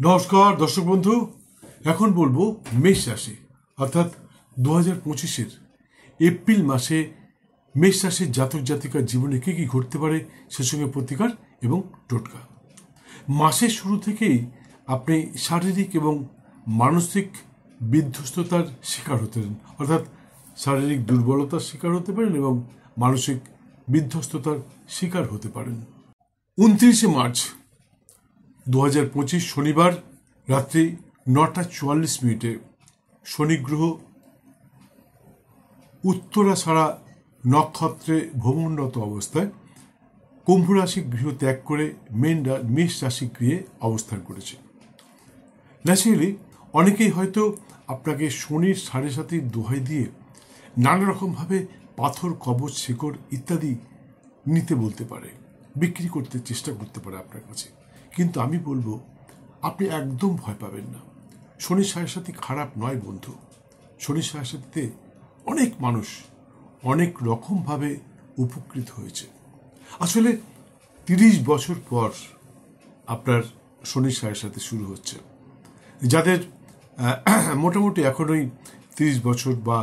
নমস্কার দর্শক বন্ধু, এখন বলবো মেষ রাশি অর্থাৎ 2025-এর এপ্রিল মাসে মেষ রাশির জাতক জাতিকার জীবনে কী কী ঘটতে পারে সে সঙ্গে প্রতিকার এবং টোটকা। মাসের শুরু থেকেই আপনি শারীরিক এবং মানসিক বিধ্বস্ততার শিকার হতে পারেন, অর্থাৎ শারীরিক দুর্বলতার শিকার হতে পারেন এবং মানসিক বিধ্বস্ততার শিকার হতে পারেন। 29শে মার্চ 2025 শনিবার রাত্রি 9:44 শনি গ্রহ উত্তরাষাঢ়া নক্ষত্রে ভ্রমণরত অবস্থায় কুম্ভ রাশি গৃহ ত্যাগ করে মেষ রাশি গৃহে অবস্থান করেছে। ন্যাচারালি অনেকেই হয়তো আপনাকে শনির 7.5 দোহাই দিয়ে নানা রকমভাবে পাথর, কবচ, শিকড় ইত্যাদি নিতে বলতে পারে, বিক্রি করতে চেষ্টা করতে পারে আপনার কাছে। কিন্তু আমি বলবো আপনি একদম ভয় পাবেন না। শনির 7.5 খারাপ নয় বন্ধু। শনির 7.5-তে অনেক মানুষ অনেক রকমভাবে উপকৃত হয়েছে। আসলে 30 বছর পর আপনার শনির 7.5 শুরু হচ্ছে। যাদের মোটামুটি এখনই 30 বছর বা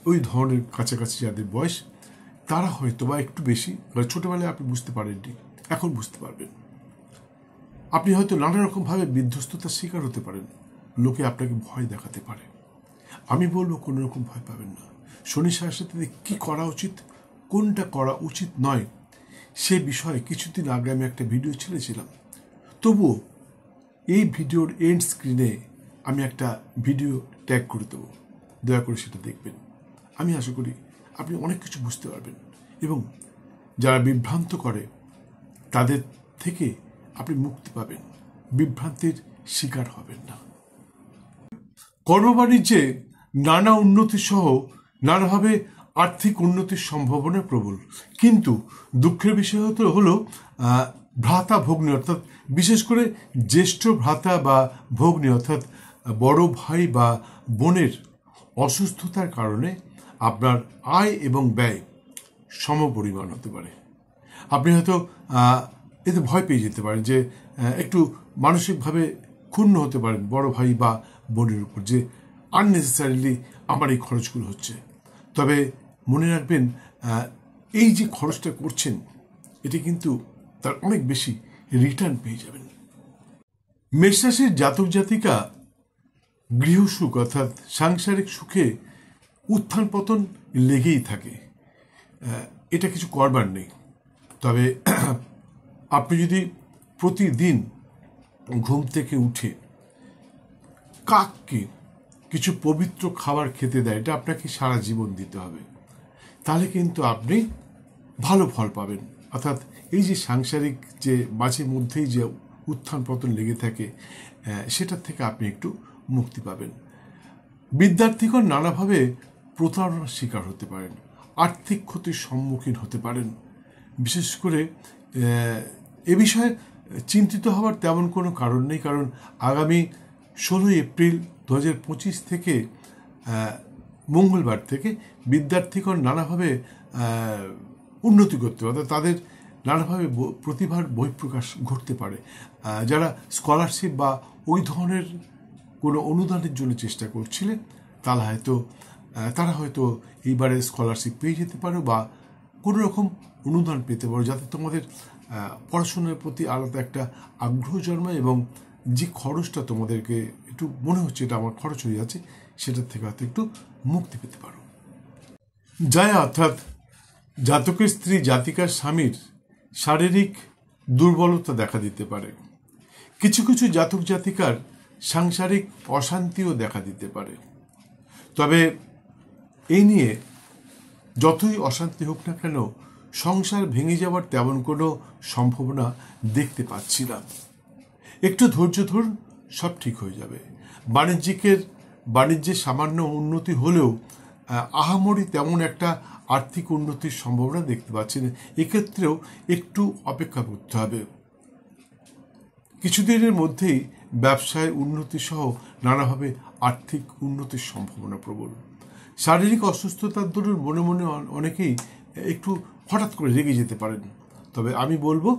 ওই ধরনের কাছাকাছি যাদের বয়স, তারা হয়তো বা একটু বেশি, ছোটবেলায় আপনি বুঝতে পারেননি, এখন বুঝতে পারবেন। আপনি হয়তো নানা রকমভাবে বিধ্বস্ততার শিকার হতে পারেন, লোকে আপনাকে ভয় দেখাতে পারে। আমি বলবো কোনো রকম ভয় পাবেন না। শনির 7.5-তে কী করা উচিত, কোনটা করা উচিত নয়, সে বিষয়ে কিছুদিন আগে আমি একটা ভিডিও ছেড়েছিলাম। তবুও এই ভিডিওর এন্ড স্ক্রিনে আমি একটা ভিডিও ট্যাগ করে দেবো, দয়া করে সেটা দেখবেন। আমি আশা করি আপনি অনেক কিছু বুঝতে পারবেন এবং যারা বিভ্রান্ত করে তাদের থেকে আপনি মুক্তি পাবেন, বিভ্রান্তির শিকার হবেন না। কর্মবাণিজ্যে নানা উন্নতি সহ নানাভাবে আর্থিক উন্নতির সম্ভাবনা প্রবল, কিন্তু দুঃখের বিষয় হলো ভ্রাতা ভগ্নী, অর্থাৎ বিশেষ করে জ্যেষ্ঠ ভ্রাতা বা ভগ্নী অর্থাৎ বড় ভাই বা বোনের অসুস্থতার কারণে আপনার আয় এবং ব্যয় সমপরিমাণ হতে পারে। আপনি হয়তো এতে ভয় পেয়ে যেতে পারেন, যে একটু মানসিকভাবে ক্ষুণ্ণ হতে পারেন বড় ভাই বা বোনের উপর, যে আননেসেসারিলি আমার এই খরচগুলো হচ্ছে। তবে মনে রাখবেন, এই যে খরচটা করছেন এটি কিন্তু তার অনেক বেশি রিটার্ন পেয়ে যাবেন। মেষ রাশির জাতক জাতিকা গৃহসুখ অর্থাৎ সাংসারিক সুখে উত্থান পতন লেগেই থাকে, এটা কিছু করবার নেই। তবে আপনি যদি প্রতিদিন ঘুম থেকে উঠে কাককে কিছু পবিত্র খাবার খেতে দেয়, এটা আপনাকে সারা জীবন দিতে হবে, তাহলে কিন্তু আপনি ভালো ফল পাবেন। অর্থাৎ এই যে সাংসারিক যে মাঝে মধ্যেই যে উত্থান পতন লেগে থাকে, সেটার থেকে আপনি একটু মুক্তি পাবেন। বিদ্যার্থীগণ নানাভাবে প্রতারণার শিকার হতে পারেন, আর্থিক ক্ষতির সম্মুখীন হতে পারেন। বিশেষ করে এ বিষয়ে চিন্তিত হওয়ার তেমন কোনো কারণ নেই, কারণ আগামী 16 এপ্রিল 2025 থেকে মঙ্গলবার থেকে বিদ্যার্থীগণ নানাভাবে উন্নতি করতে পারে, অর্থাৎ তাদের নানাভাবে প্রতিভার বহিঃপ্রকাশ ঘটতে পারে। যারা স্কলারশিপ বা ওই ধরনের কোনো অনুদানের জন্য চেষ্টা করছিলেন, তারা হয়তো এইবারে স্কলারশিপ পেয়ে যেতে পারো বা কোনো রকম অনুদান পেতে পারো, যাতে তোমাদের পড়াশোনার প্রতি আলাদা একটা আগ্রহ জন্মায় এবং যে খরচটা তোমাদেরকে একটু মনে হচ্ছে এটা আমার খরচ হয়ে যাচ্ছে, সেটার থেকে হয়তো একটু মুক্তি পেতে পারো। যারা অর্থাৎ জাতকের স্ত্রী জাতিকার স্বামীর শারীরিক দুর্বলতা দেখা দিতে পারে। কিছু কিছু জাতক জাতিকার সাংসারিক অশান্তিও দেখা দিতে পারে। তবে এই নিয়ে যতই অশান্তি হোক না কেন, সংসার ভেঙে যাওয়ার তেমন কোনো সম্ভাবনা দেখতে পাচ্ছি না। একটু ধৈর্য ধরুন, সব ঠিক হয়ে যাবে। বাণিজ্যে সামান্য উন্নতি হলেও আহামরি তেমন একটা আর্থিক উন্নতির সম্ভাবনা দেখতে পাচ্ছি না। এক্ষেত্রেও একটু অপেক্ষা করতে হবে। কিছুদিনের মধ্যেই ব্যবসায় উন্নতি সহ নানাভাবে আর্থিক উন্নতির সম্ভাবনা প্রবল। শারীরিক অসুস্থতার দরুন মনে মনে অনেকেই একটু হঠাৎ করে রেগে যেতে পারেন। তবে আমি বলবো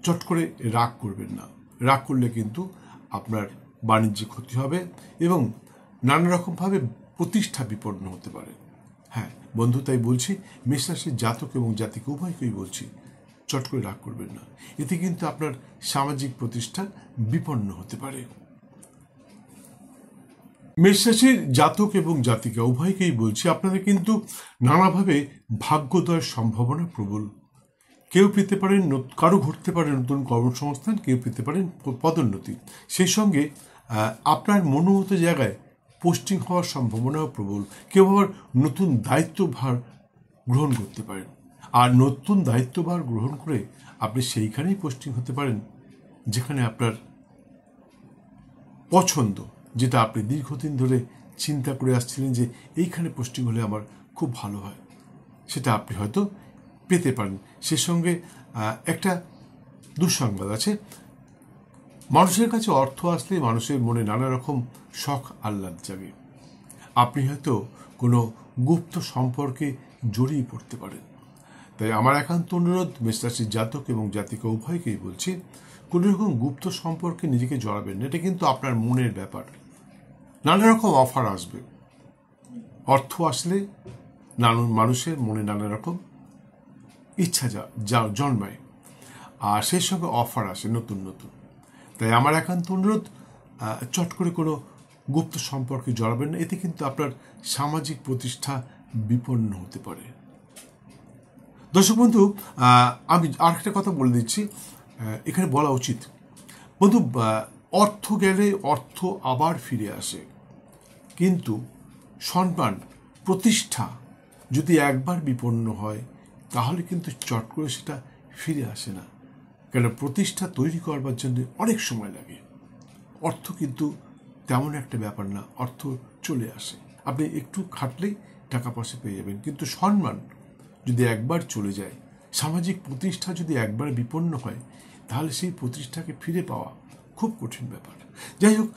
চট করে রাগ করবেন না, রাগ করলে কিন্তু আপনার বাণিজ্যিক ক্ষতি হবে এবং নানা রকমভাবে প্রতিষ্ঠা বিপন্ন হতে পারে। হ্যাঁ বন্ধু, তাই বলছি মেষ রাশির জাতক এবং জাতিকে উভয়কেই বলছি, চট করে রাগ করবেন না, এতে কিন্তু আপনার সামাজিক প্রতিষ্ঠা বিপন্ন হতে পারে। মেষ রাশির জাতক এবং জাতিকা উভয়কেই বলছি, আপনাদের কিন্তু নানাভাবে ভাগ্যোদয়ের সম্ভাবনা প্রবল। কেউ পেতে পারেন, কারো ঘটতে পারে নতুন কর্মসংস্থান, কেউ পেতে পারেন পদোন্নতি, সেই সঙ্গে আপনার মনোমতো জায়গায় পোস্টিং হওয়ার সম্ভাবনাও প্রবল। কেউ আবার নতুন দায়িত্বভার গ্রহণ করতে পারেন, আর নতুন দায়িত্বভার গ্রহণ করে আপনি সেইখানেই পোস্টিং হতে পারেন যেখানে আপনার পছন্দ, যেটা আপনি দীর্ঘদিন ধরে চিন্তা করে আসছিলেন যে এইখানে পোস্টিং হলে আমার খুব ভালো হয়, সেটা আপনি হয়তো পেতে পারেন। সে সঙ্গে একটা দুঃসংবাদ আছে, মানুষের কাছে অর্থ আসলে মানুষের মনে নানা রকম শখ আহ্লাদ জাগে। আপনি হয়তো কোনো গুপ্ত সম্পর্কে জড়িয়ে পড়তে পারেন। তাই আমার একান্ত অনুরোধ, মেষ রাশির জাতক এবং জাতিকা উভয়কেই বলছি, কোনো রকম গুপ্ত সম্পর্কে নিজেকে জড়াবেন না। এটা কিন্তু আপনার মনের ব্যাপার। নানা রকম অফার আসবে, অর্থ আসলে মানুষের মনে নানা রকম ইচ্ছা জন্মায়, আর সেই সঙ্গে অফার আসে নতুন নতুন। তাই আমার একান্ত অনুরোধ, চট করে কোনো গুপ্ত সম্পর্কে জড়াবেন না, এতে কিন্তু আপনার সামাজিক প্রতিষ্ঠা বিপন্ন হতে পারে। দর্শক বন্ধু, আমি আরেকটা কথা বলে দিচ্ছি, এখানে বলা উচিত। বন্ধু, অর্থ গেলে অর্থ আবার ফিরে আসে, কিন্তু সম্মান প্রতিষ্ঠা যদি একবার বিপন্ন হয় তাহলে কিন্তু চট করে সেটা ফিরে আসে না। কেন, প্রতিষ্ঠা তৈরি করবার জন্য অনেক সময় লাগে। অর্থ কিন্তু তেমন একটা ব্যাপার না, অর্থ চলে আসে, আপনি একটু খাটলেই টাকা পয়সা পেয়ে যাবেন। কিন্তু সম্মান যদি একবার চলে যায়, সামাজিক প্রতিষ্ঠা যদি একবার বিপন্ন হয়, তাহলে সেই প্রতিষ্ঠাকে ফিরে পাওয়া খুব কঠিন ব্যাপার। যাই হোক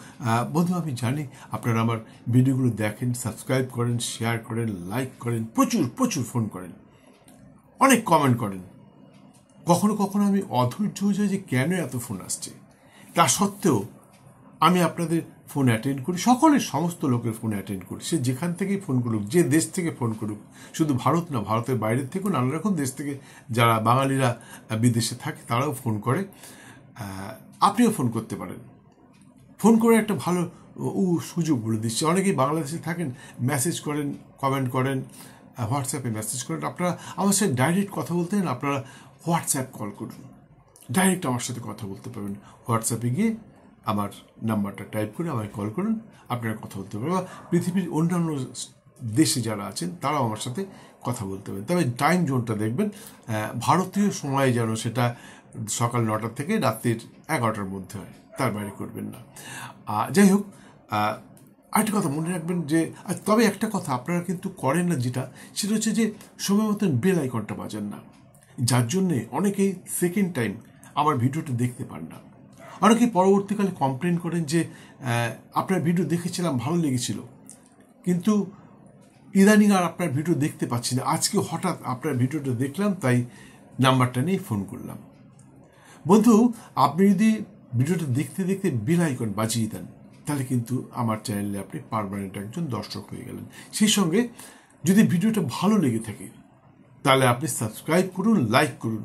বন্ধু, আমি জানি আপনারা আমার ভিডিওগুলো দেখেন, সাবস্ক্রাইব করেন, শেয়ার করেন, লাইক করেন, প্রচুর প্রচুর ফোন করেন, অনেক কমেন্ট করেন। কখনো কখনো আমি অধৈর্য হয়ে যাই যে কেন এত ফোন আসছে। তা সত্ত্বেও আমি আপনাদের ফোন অ্যাটেন্ড করি, সকলের সমস্ত লোকের ফোন অ্যাটেন্ড করি, সে যেখান থেকেই ফোন করুক, যে দেশ থেকে ফোন করুক। শুধু ভারত না, ভারতের বাইরের থেকেও নানা রকম দেশ থেকে যারা বাঙালিরা বিদেশে থাকে তারাও ফোন করে। আপনিও ফোন করতে পারেন। ফোন করে একটা ভালো সুযোগ বলে দিচ্ছি। অনেকেই বাংলাদেশে থাকেন, মেসেজ করেন, কমেন্ট করেন, হোয়াটসঅ্যাপে মেসেজ করেন। আপনারা আমার সাথে ডাইরেক্ট কথা বলতে চান, আপনারা হোয়াটসঅ্যাপ কল করুন, ডাইরেক্ট আমার সাথে কথা বলতে পারবেন। হোয়াটসঅ্যাপে গিয়ে আমার নাম্বারটা টাইপ করে আমায় কল করুন, আপনারা কথা বলতে পারবেন। বা পৃথিবীর অন্যান্য দেশে যারা আছেন তারাও আমার সাথে কথা বলতে পারেন। তবে টাইম জোনটা দেখবেন ভারতীয় সময়ে যেন সেটা সকাল 9টা থেকে রাত্রির 11টার মধ্যে হয়, তার বাইরে করবেন না। যাই হোক, আরেকটা কথা মনে রাখবেন যে, তবে একটা কথা আপনারা কিন্তু করেন না, যেটা সেটা হচ্ছে যে সময় মতন বেল আইকনটা বাজান না, যার জন্যে অনেকেই সেকেন্ড টাইম আমার ভিডিওটা দেখতে পান না। অনেকেই পরবর্তীকালে কমপ্লেন করেন যে আপনার ভিডিও দেখেছিলাম, ভালো লেগেছিল, কিন্তু ইদানিং আর আপনার ভিডিও দেখতে পাচ্ছি না। আজকে হঠাৎ আপনার ভিডিওটা দেখলাম, তাই নাম্বারটা নিয়ে ফোন করলাম। বন্ধু, আপনি যদি ভিডিওটা দেখতে দেখতে বেল আইকন বাজিয়ে দেন, তাহলে কিন্তু আমার চ্যানেলে আপনি পার্মানেন্ট একজন দর্শক হয়ে গেলেন। সেই সঙ্গে যদি ভিডিওটা ভালো লেগে থাকে তাহলে আপনি সাবস্ক্রাইব করুন, লাইক করুন,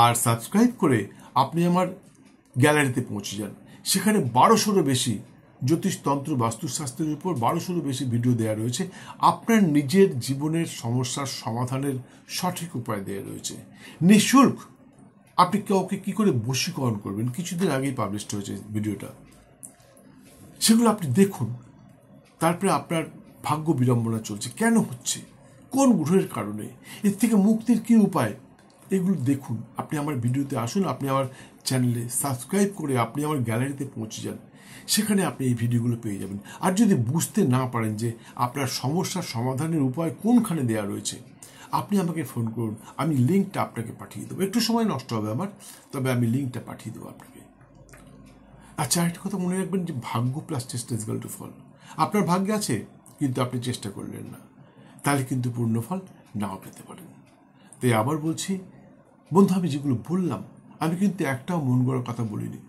আর সাবস্ক্রাইব করে আপনি আমার গ্যালারিতে পৌঁছে যান। সেখানে 1200-রও বেশি জ্যোতিষতন্ত্র বাস্তুশাস্ত্রের উপর 1200-রও বেশি ভিডিও দেওয়া রয়েছে। আপনার নিজের জীবনের সমস্যার সমাধানের সঠিক উপায় দেওয়া রয়েছে, নিঃশুল্ক। আপনি কাউকে কি করে বশীকরণ করবেন, কিছুদিন আগেই পাবলিশ হয়েছে ভিডিওটা, সেগুলো আপনি দেখুন। তারপরে আপনার ভাগ্য বিড়ম্বনা চলছে, কেন হচ্ছে, কোন গ্রহের কারণে, এর থেকে মুক্তির কি উপায়, এগুলো দেখুন। আপনি আমার ভিডিওতে আসুন, আপনি আমার চ্যানেলে সাবস্ক্রাইব করে আপনি আমার গ্যালারিতে পৌঁছে যান, সেখানে আপনি এই ভিডিওগুলো পেয়ে যাবেন। আর যদি বুঝতে না পারেন যে আপনার সমস্যার সমাধানের উপায় কোনখানে দেওয়া রয়েছে, আপনি আমাকে ফোন করুন, আমি লিঙ্কটা আপনাকে পাঠিয়ে দেবো। একটু সময় নষ্ট হবে আমার, তবে আমি লিঙ্কটা পাঠিয়ে দেবো আপনাকে। আচ্ছা, একটা কথা মনে রাখবেন যে ভাগ্য প্লাস চেষ্টা ইজ ইকুয়াল টু ফল। আপনার ভাগ্যে আছে কিন্তু আপনি চেষ্টা করলেন না, তাহলে কিন্তু পূর্ণ ফল নাও পেতে পারেন। তাই আবার বলছি বন্ধু, আমি যেগুলো বললাম, আমি কিন্তু একটাও মন গড়ার কথা বলিনি।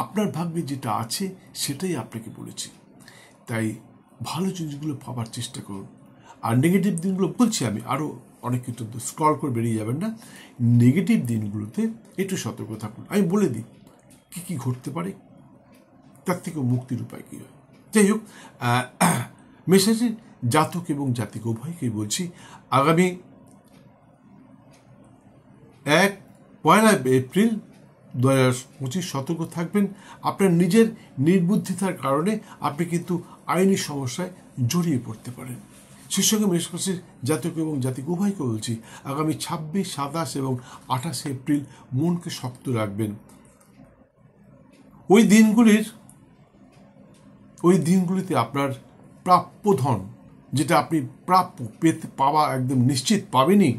আপনার ভাগ্যে যেটা আছে সেটাই আপনাকে বলেছি। তাই ভালো জিনিসগুলো পাবার চেষ্টা করুন। আর নেগেটিভ দিনগুলো বলছি আমি, আরও অনেক কিছু স্ক্রল করে বেরিয়ে যাবেন না। নেগেটিভ দিনগুলোতে একটু সতর্ক থাকুন। আমি বলে দিই কী কী ঘটতে পারে, তার থেকে মুক্তির উপায় কী হয়। যাই হোক, মেষরাশির জাতক এবং জাতিক উভয়কেই বলছি, আগামী 1 এপ্রিল 2025 সতর্ক থাকবেন। আপনার নিজের নির্বুদ্ধিতার কারণে আপনি কিন্তু আইনি সমস্যায় জড়িয়ে পড়তে পারেন। সেই সঙ্গে মেষরাশির জাতক এবং জাতিক উভয়কে বলছি, আগামী 26, 27 এবং 28 এপ্রিল মনকে শক্ত রাখবেন। ওই দিনগুলিতে আপনার প্রাপ্য ধন, যেটা আপনি পাওয়া একদম নিশ্চিত পাবেনই,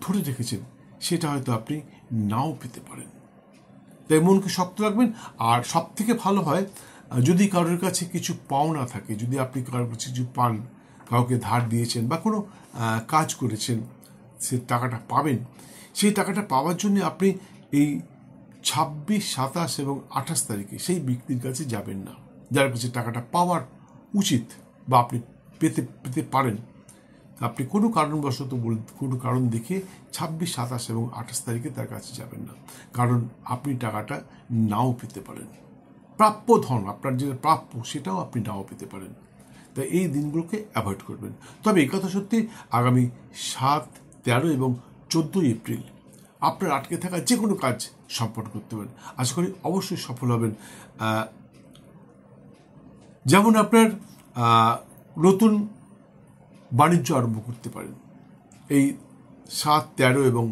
ধরে রেখেছেন, সেটা হয়তো আপনি নাও পেতে পারেন। তাই মনকে শক্ত রাখবেন। আর সব থেকে ভালো হয় যদি কারোর কাছে কিছু পাওনা থাকে, যদি আপনি কারোর কাছে কিছু পান, কাউকে ধার দিয়েছেন বা কোনো কাজ করেছেন, সে টাকাটা পাবেন। সেই টাকাটা পাওয়ার জন্য আপনি এই 26, 27 এবং 28 তারিখে সেই ব্যক্তির কাছে যাবেন না, যার কাছে টাকাটা পাওয়ার উচিত বা আপনি পেতে পারেন। আপনি কোনো কারণবশত কোনো কারণ দেখে 26, 27 এবং 28 তারিখে তার কাছে যাবেন না, কারণ আপনি টাকাটা নাও পেতে পারেন। প্রাপ্য ধন, আপনার যেটা প্রাপ্য, সেটাও আপনি নাও পেতে পারেন। তাই এই দিনগুলোকে অ্যাভয়েড করবেন। তবে এই কথা সত্যি, আগামী 7, 13 এবং 14 এপ্রিল আপনার আটকে থাকা যে কোনো কাজ সম্পন্ন করতে পারেন। আশা করি অবশ্যই সফল হবেন। যেমন আপনার নতুন বাণিজ্য আরম্ভ করতে পারেন এই 7, 13 এবং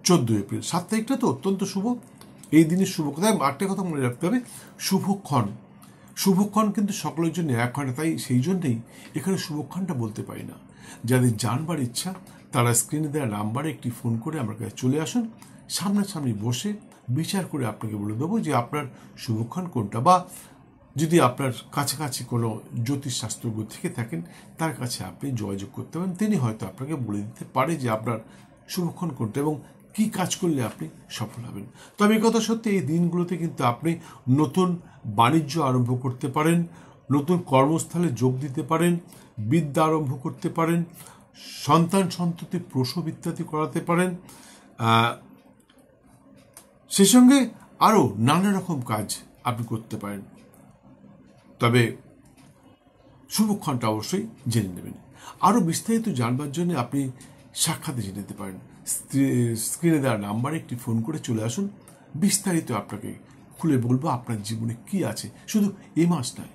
14 এপ্রিল। 7 তারিখটা তো অত্যন্ত শুভ, এই দিনের শুভ কথা। আরেকটা কথা মনে রাখতে হবে, শুভক্ষণ কিন্তু সকলের জন্য এক হয় না। তাই সেই জন্যেই এখানে শুভক্ষণটা বলতে পারি না। যাদের জানবার ইচ্ছা তারা স্ক্রিনে দেওয়া নাম্বারে একটি ফোন করে আমার কাছে চলে আসুন, সামনাসামনি বসে বিচার করে আপনাকে বলে দেবো যে আপনার শুভক্ষণ কোনটা। বা যদি আপনার কাছাকাছি কোনো জ্যোতিষশাস্ত্রজ্ঞ থেকে থাকেন, তার কাছে আপনি যোগাযোগ করতে পারেন। তিনি হয়তো আপনাকে বলে দিতে পারে যে আপনার শুভক্ষণ কোনটা এবং কী কাজ করলে আপনি সফল হবেন। তবে এই কথা সত্যি, এই দিনগুলোতে কিন্তু আপনি নতুন বাণিজ্য আরম্ভ করতে পারেন, নতুন কর্মস্থলে যোগ দিতে পারেন, বিদ্যা আরম্ভ করতে পারেন, সন্ততি প্রসব ইত্যাদি করাতে পারেন। সেই সঙ্গে আরও নানা রকম কাজ আপনি করতে পারেন। তবে শুভক্ষণটা অবশ্যই জেনে নেবেন। আরও বিস্তারিত জানবার জন্য আপনি সাক্ষাতে জেনে নিতে পারেন। স্ক্রিনে দেওয়া নাম্বারে একটি ফোন করে চলে আসুন, বিস্তারিত আপনাকে খুলে বলবো আপনার জীবনে কি আছে। শুধু এই মাস নয়,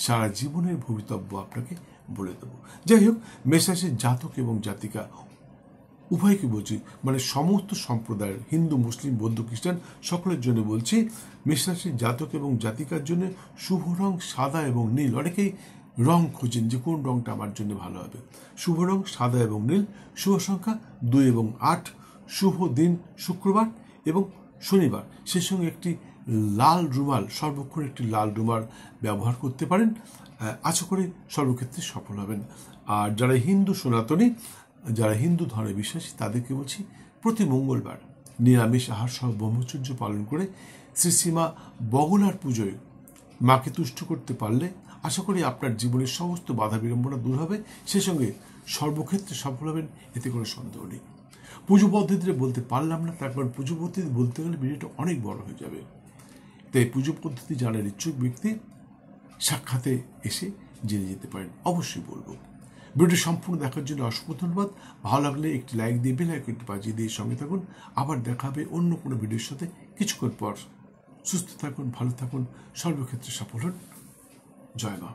সারা জীবনের ভবিতব্য আপনাকে বলে দেবো। যাই হোক, মেষরাশির জাতক এবং জাতিকা উভয়কে বলছি, মানে সমস্ত সম্প্রদায়ের, হিন্দু, মুসলিম, বৌদ্ধ, খ্রিস্টান সকলের জন্য বলছি, মেষরাশির জাতক এবং জাতিকার জন্য শুভ রং সাদা এবং নীল। অনেকেই রং খোঁজেন যে কোন রংটা আমার জন্য ভালো হবে। শুভ রং সাদা এবং নীল। শুভ সংখ্যা 2 এবং 8। শুভ দিন শুক্রবার এবং শনিবার। সেই সঙ্গে একটি লাল রুমাল, সর্বক্ষণ একটি লাল রুমাল ব্যবহার করতে পারেন। আশা করি সর্বক্ষেত্রে সফল হবেন। আর যারা হিন্দু সনাতনী, যারা হিন্দু ধর্মে বিশ্বাসী, তাদেরকে বলছি প্রতি মঙ্গলবার নিরামিষ আহার সহ ব্রহ্মচর্য পালন করে শ্রীশ্রীমা বগলার পুজোয় মাকে তুষ্ট করতে পারলে আশা করি আপনার জীবনের সমস্ত বাধা বিড়ম্বনা দূর হবে। সেই সঙ্গে সর্বক্ষেত্রে সফল হবেন, এতে কোনো সন্দেহ নেই। পুজো পদ্ধতিতে বলতে পারলাম না, তার কারণ পুজো পদ্ধতি বলতে গেলে ভিডিওটা অনেক বড় হয়ে যাবে। তাই পুজো পদ্ধতি জানার ইচ্ছুক ব্যক্তি সাক্ষাতে এসে জেনে যেতে পারেন, অবশ্যই বলবো। ভিডিওটি সম্পূর্ণ দেখার জন্য অসংখ্য ধন্যবাদ। ভালো লাগলে একটি লাইক দিয়ে বেল আইকনটি বাজিয়ে দিয়ে সঙ্গে থাকুন। আবার দেখা হবে অন্য কোনো ভিডিওর সাথে কিছুক্ষণ পর। সুস্থ থাকুন, ভালো থাকুন, সর্বক্ষেত্রে সফল হন। জয় মা।